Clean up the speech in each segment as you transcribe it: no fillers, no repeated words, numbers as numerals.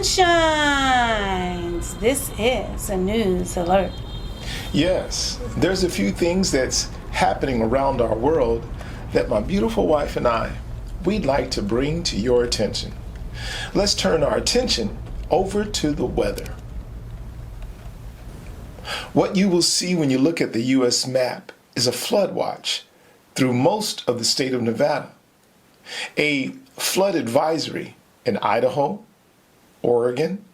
sunshines. This is a news alert. Yes, there's a few things that's happening around our world that my beautiful wife and we'd like to bring to your attention. Let's turn our attention over to the weather. What you will see when you look at the U.S. map is a flood watch through most of the state of Nevada, a flood advisory in Idaho, Oregon,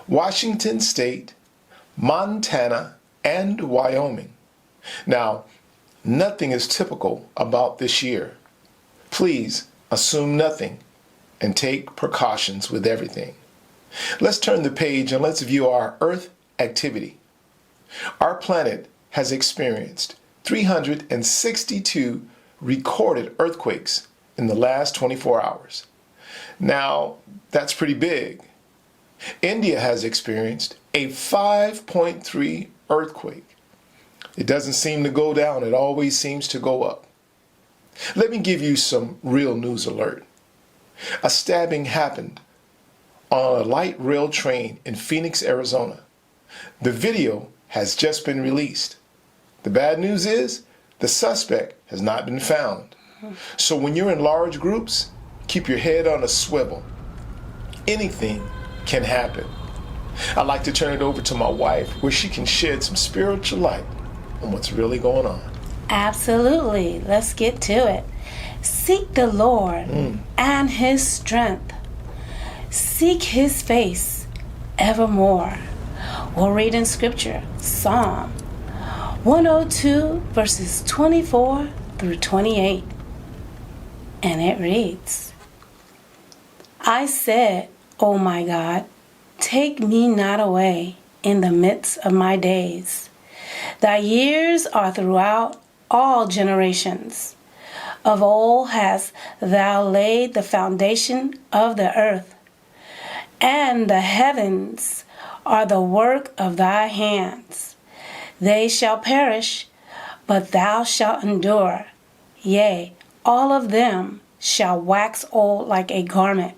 Washington State, Montana, and Wyoming. Now, nothing is typical about this year. Please assume nothing and take precautions with everything. Let's turn the page and let's view our Earth activity. Our planet has experienced 362 recorded earthquakes in the last 24 hours. Now, that's pretty big. India has experienced a 5.3 earthquake. It doesn't seem to go down, it always seems to go up. Let me give you some real news alert. A stabbing happened on a light rail train in Phoenix, Arizona. The video has just been released. The bad news is the suspect has not been found. So when you're in large groups, keep your head on a swivel. Anything can happen. I'd like to turn it over to my wife where she can shed some spiritual light on what's really going on. Absolutely. Let's get to it. Seek the Lord and His strength. Seek His face evermore. We'll read in Scripture, Psalm 102, verses 24 through 28. And it reads, I said, O my God, take me not away in the midst of my days. Thy years are throughout all generations. Of old hast thou laid the foundation of the earth, and the heavens are the work of thy hands. They shall perish, but thou shalt endure. Yea, all of them shall wax old like a garment.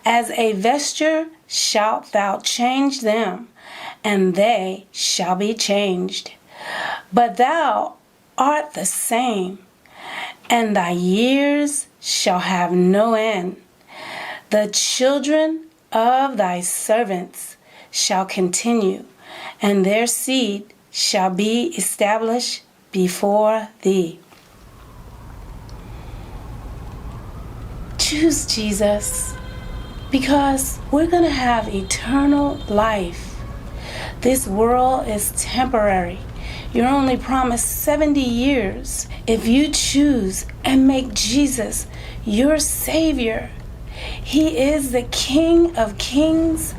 As a vesture shalt thou change them, and they shall be changed. But thou art the same, and thy years shall have no end. The children of thy servants shall continue, and their seed shall be established before thee. Choose Jesus, because we're going to have eternal life. This world is temporary. You're only promised 70 years. If you choose and make Jesus your Savior, He is the King of Kings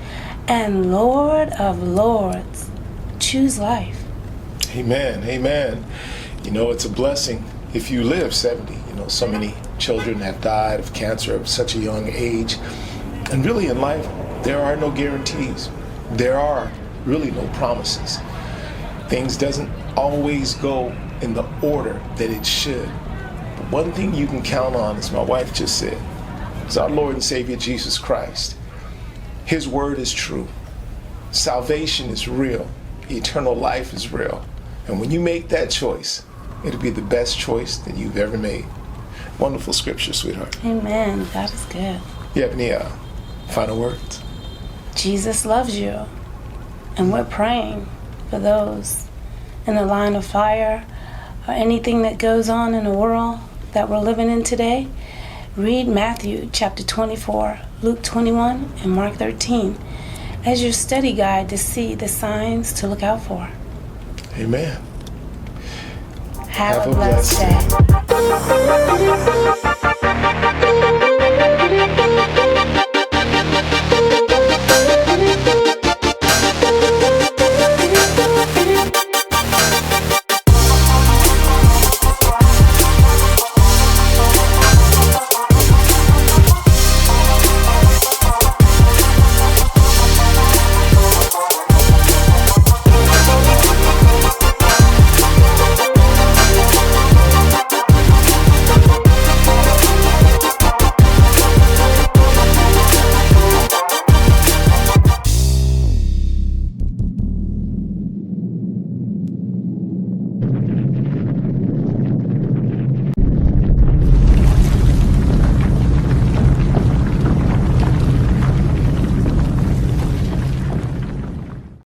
and Lord of Lords. Choose life. Amen, amen. You know, it's a blessing if you live 70. You know, so many children have died of cancer at such a young age. And really in life, there are no guarantees. There are really no promises. Things doesn't always go in the order that it should. But one thing you can count on, as my wife just said, is our Lord and Savior Jesus Christ. His word is true. Salvation is real. Eternal life is real. And when you make that choice, it'll be the best choice that you've ever made. Wonderful scripture, sweetheart. Amen. God is good. You have any final words? Jesus loves you. And we're praying for those in the line of fire or anything that goes on in the world that we're living in today. Read Matthew chapter 24, Luke 21, and Mark 13 as your study guide to see the signs to look out for. Amen. Have a blessed day.